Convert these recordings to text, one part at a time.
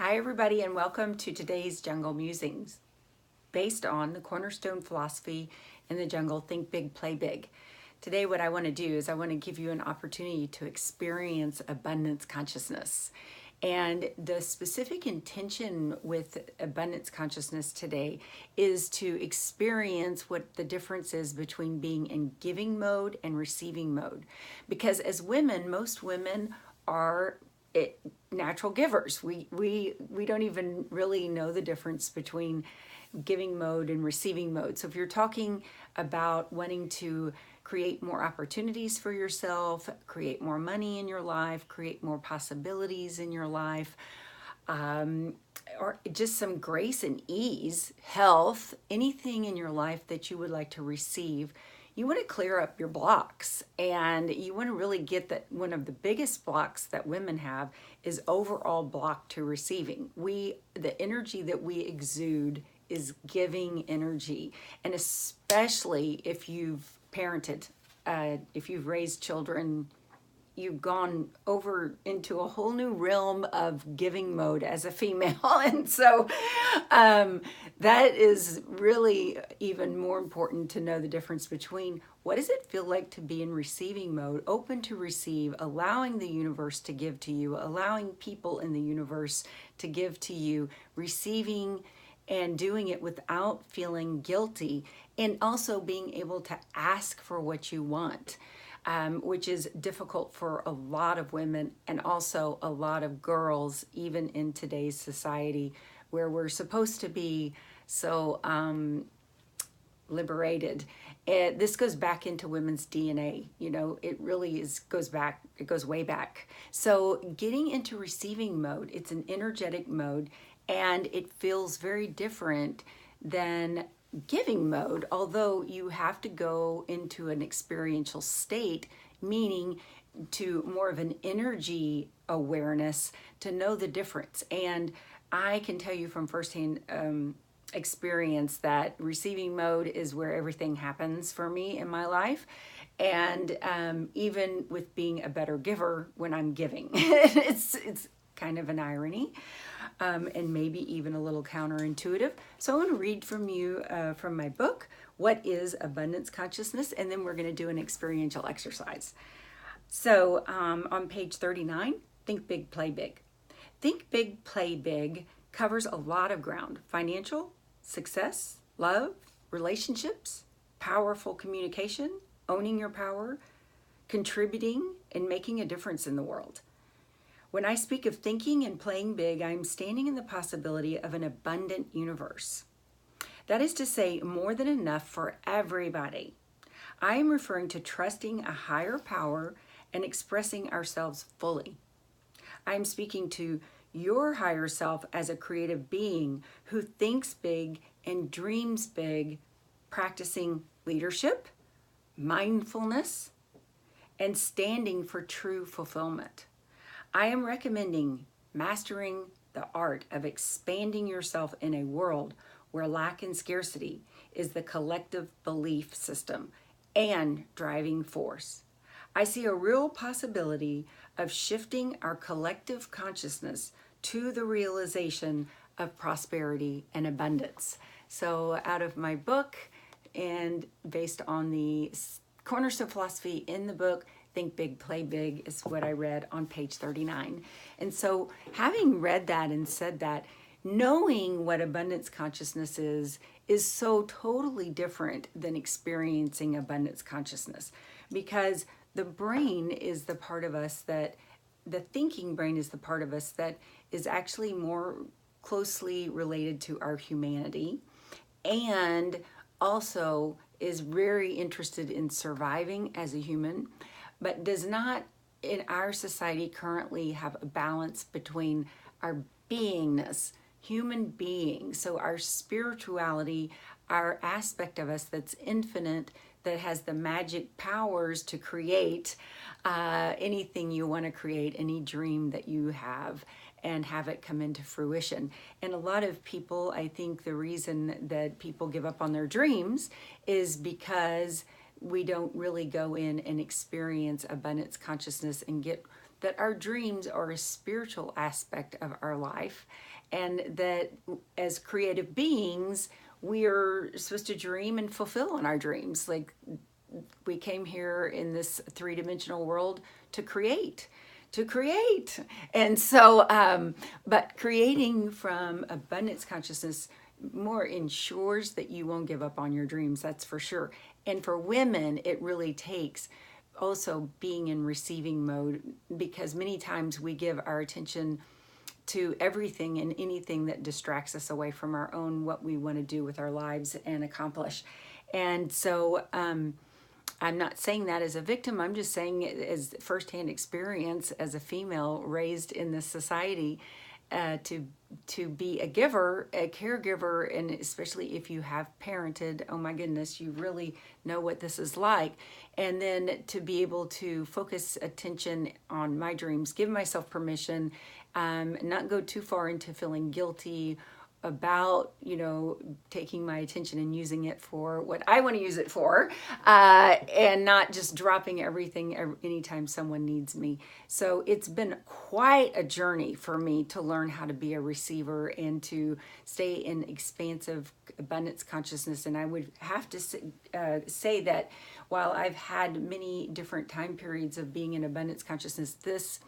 Hi, everybody, and welcome to today's Jungle Musings, based on the cornerstone philosophy in the jungle, Think Big, Play Big. Today, what I want to do is I want to give you an opportunity to experience abundance consciousness. And the specific intention with abundance consciousness today is to experience what the difference is between being in giving mode and receiving mode. Because as women, most women are natural givers. We don't even really know the difference between giving mode and receiving mode. So if you're talking about wanting to create more opportunities for yourself, create more money in your life, create more possibilities in your life, or just some grace and ease, health, anything in your life that you would like to receive, you want to clear up your blocks, and you want to really get that. One of the biggest blocks that women have is overall block to receiving. The energy that we exude is giving energy, and especially if you've parented, if you've raised children, you've gone over into a whole new realm of giving mode as a female. And so that is really even more important to know the difference between what does it feel like to be in receiving mode, open to receive, allowing the universe to give to you, allowing people in the universe to give to you, receiving and doing it without feeling guilty, and also being able to ask for what you want. Which is difficult for a lot of women and also a lot of girls, even in today's society where we're supposed to be so liberated. This goes back into women's DNA. It really it goes way back. So getting into receiving mode, it's an energetic mode, and it feels very different than giving mode, although you have to go into an experiential state, meaning to more of an energy awareness to know the difference. And I can tell you from firsthand experience that receiving mode is where everything happens for me in my life. And even with being a better giver when I'm giving, it's kind of an irony. And maybe even a little counterintuitive. So I want to read from you from my book, What is Abundance Consciousness? And then we're going to do an experiential exercise. So on page 39, Think Big, Play Big. Think Big, Play Big covers a lot of ground: financial, success, love, relationships, powerful communication, owning your power, contributing, and making a difference in the world. When I speak of thinking and playing big, I'm standing in the possibility of an abundant universe. That is to say, more than enough for everybody. I am referring to trusting a higher power and expressing ourselves fully. I am speaking to your higher self as a creative being who thinks big and dreams big, practicing leadership, mindfulness, and standing for true fulfillment. I am recommending mastering the art of expanding yourself in a world where lack and scarcity is the collective belief system and driving force. I see a real possibility of shifting our collective consciousness to the realization of prosperity and abundance. So out of my book, and based on the cornerstone philosophy in the book, Think Big, Play Big, is what I read on page 39. And so having read that and said that, knowing what abundance consciousness is so totally different than experiencing abundance consciousness, because the brain is the part of us that, the thinking brain is the part of us that is actually more closely related to our humanity, and also is very interested in surviving as a human, but does not in our society currently have a balance between our beingness, human being, so our spirituality, our aspect of us that's infinite, that has the magic powers to create anything you want to create, any dream that you have, and have it come into fruition. And a lot of people, I think the reason that people give up on their dreams is because we don't really go in and experience abundance consciousness and get that our dreams are a spiritual aspect of our life, and that as creative beings, we are supposed to dream and fulfill on our dreams. Like, we came here in this three-dimensional world to create, to create. And so, but creating from abundance consciousness more ensures that you won't give up on your dreams, that's for sure. And for women, it really takes also being in receiving mode, because many times we give our attention to everything and anything that distracts us away from our own, what we want to do with our lives and accomplish. And so, I'm not saying that as a victim. I'm just saying it as firsthand experience as a female raised in this society, to be a giver, a caregiver, and especially if you have parented, oh my goodness, you really know what this is like. And then to be able to focus attention on my dreams, give myself permission, not go too far into feeling guilty about, taking my attention and using it for what I want to use it for, and not just dropping everything anytime someone needs me. So it's been quite a journey for me to learn how to be a receiver and to stay in expansive abundance consciousness. And I would have to say that while I've had many different time periods of being in abundance consciousness,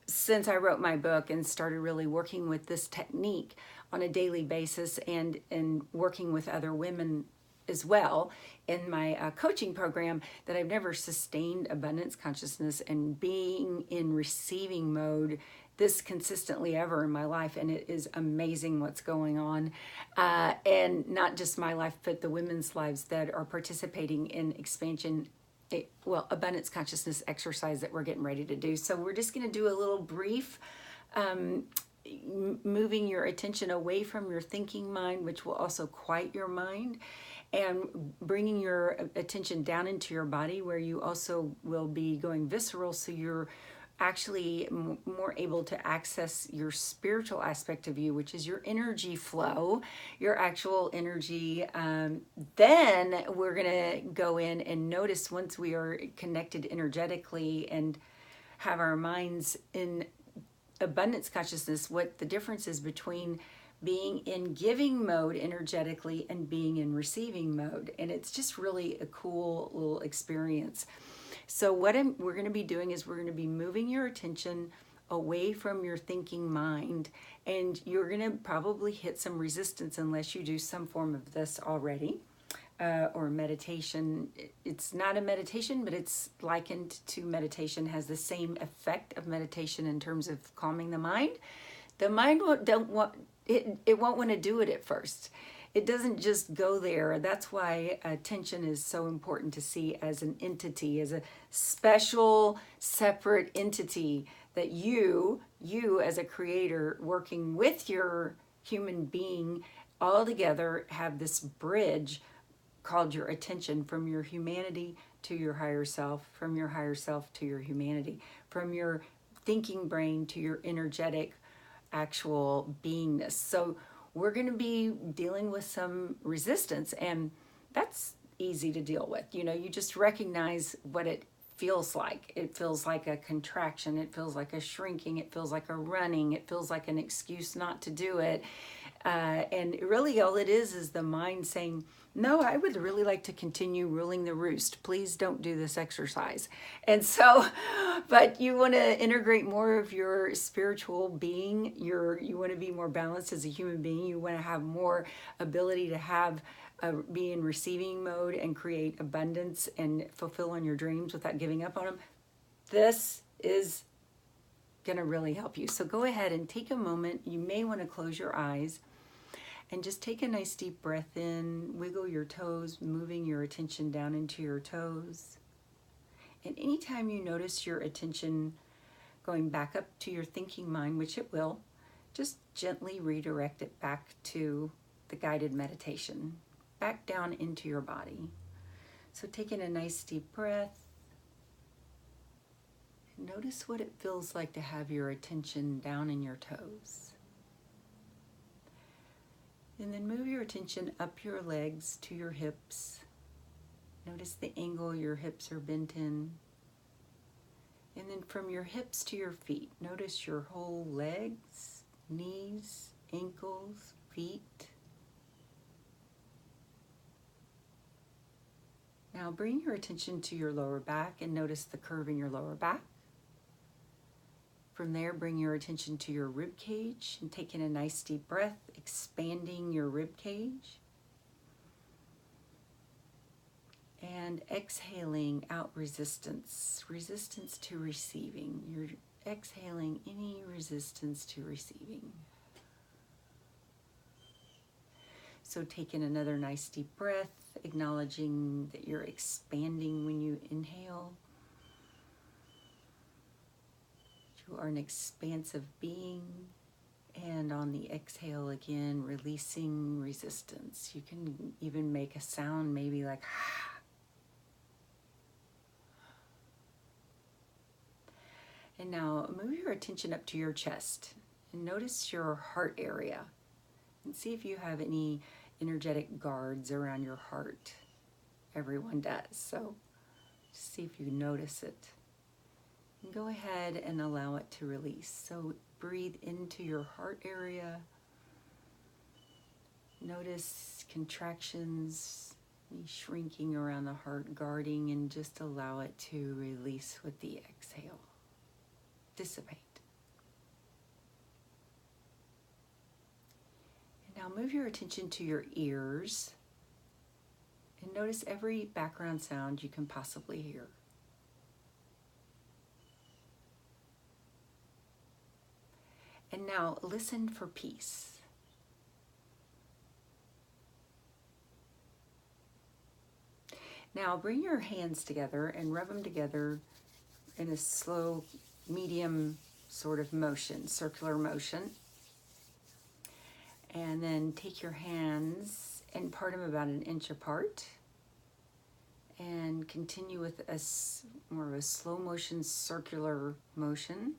since I wrote my book and started really working with this technique on a daily basis, and working with other women as well in my coaching program, that I've never sustained abundance consciousness and being in receiving mode this consistently ever in my life. And it is amazing what's going on, and not just my life, but the women's lives that are participating in expansion, abundance consciousness exercise that we're getting ready to do. So we're just going to do a little brief moving your attention away from your thinking mind, which will also quiet your mind, and bringing your attention down into your body, where you also will be going visceral, so you're actually more able to access your spiritual aspect of you, which is your energy flow, your actual energy. Then we're going to go in and notice, once we are connected energetically and have our minds in abundance consciousness, what the difference is between being in giving mode energetically and being in receiving mode. And it's just really a cool little experience. So what we're going to be doing is we're going to be moving your attention away from your thinking mind, and you're going to probably hit some resistance unless you do some form of this already. Or meditation. It's not a meditation, but it's likened to meditation, has the same effect of meditation in terms of calming the mind. The mind won't want to do it at first. It doesn't just go there. That's why attention is so important to see as an entity, as a special, separate entity, that you as a creator working with your human being all together have this bridge called your attention, from your humanity to your higher self, from your higher self to your humanity, from your thinking brain to your energetic actual beingness. So we're going to be dealing with some resistance, and that's easy to deal with. You just recognize what it feels like. It feels like a contraction. It feels like a shrinking. It feels like a running. It feels like an excuse not to do it. And really all it is the mind saying, no, I would really like to continue ruling the roost. Please don't do this exercise. And so, but you want to integrate more of your spiritual being. You want to be more balanced as a human being. You want to have more ability to be in receiving mode and create abundance and fulfill on your dreams without giving up on them. This is going to really help you. So go ahead and take a moment. You may want to close your eyes and just take a nice deep breath in, wiggle your toes, moving your attention down into your toes. And anytime you notice your attention going back up to your thinking mind, which it will, just gently redirect it back to the guided meditation, back down into your body. So taking a nice deep breath. Notice what it feels like to have your attention down in your toes. And then move your attention up your legs to your hips. Notice the angle your hips are bent in. And then from your hips to your feet, notice your whole legs, knees, ankles, feet. Now bring your attention to your lower back and notice the curve in your lower back. From there, bring your attention to your rib cage and take in a nice deep breath, expanding your rib cage. And exhaling out resistance to receiving. You're exhaling any resistance to receiving. So take in another nice deep breath, acknowledging that you're expanding when you inhale. You are an expansive being. And on the exhale again, releasing resistance. You can even make a sound maybe like And now move your attention up to your chest and notice your heart area and see if you have any energetic guards around your heart. Everyone does, so just see if you notice it. And go ahead and allow it to release. So breathe into your heart area. Notice contractions, shrinking around the heart, guarding, and just allow it to release with the exhale. Dissipate. And now move your attention to your ears and notice every background sound you can possibly hear. And now listen for peace. Now bring your hands together and rub them together in a slow, medium sort of motion, circular motion. And then take your hands and part them about an inch apart. And continue with more of a slow motion, circular motion.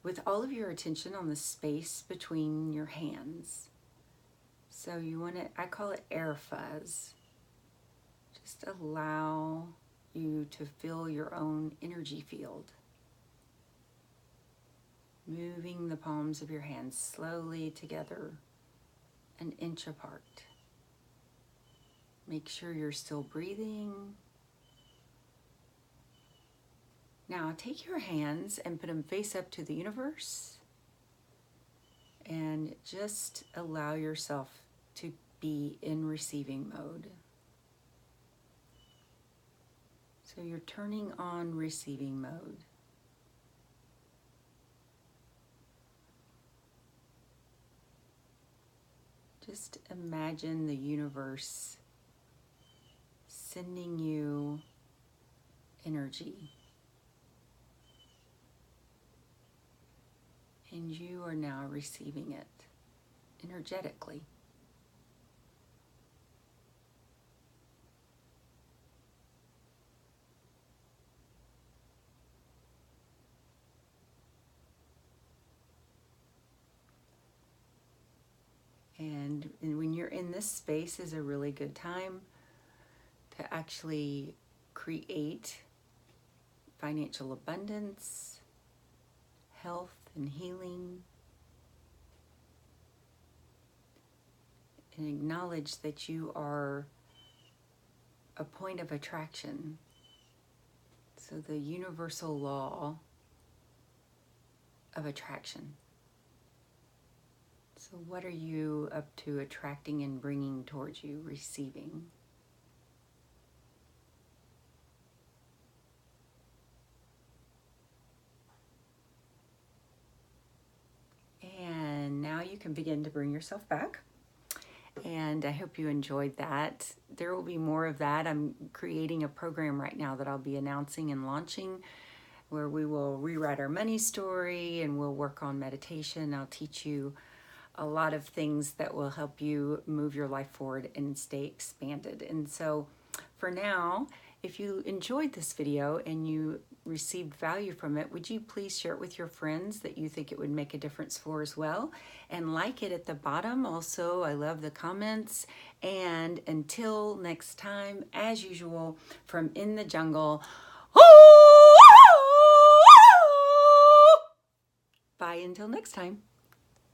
With all of your attention on the space between your hands. So you want to, I call it air fuzz. Just allow you to feel your own energy field. Moving the palms of your hands slowly together, an inch apart. Make sure you're still breathing. Now take your hands and put them face up to the universe and just allow yourself to be in receiving mode. So you're turning on receiving mode. Just imagine the universe sending you energy. And you are now receiving it energetically. And when you're in this space is a really good time to actually create financial abundance, health and healing, and acknowledge that you are a point of attraction. So the universal law of attraction. So what are you up to attracting and bringing towards you, receiving? And now you can begin to bring yourself back. And I hope you enjoyed that. There will be more of that. I'm creating a program right now that I'll be announcing and launching where we will rewrite our money story and we'll work on meditation. I'll teach you a lot of things that will help you move your life forward and stay expanded. And so for now, if you enjoyed this video and you received value from it, would you please share it with your friends that you think it would make a difference for as well? And like it at the bottom. Also, I love the comments. And until next time, as usual, from In the Jungle, Bye until next time.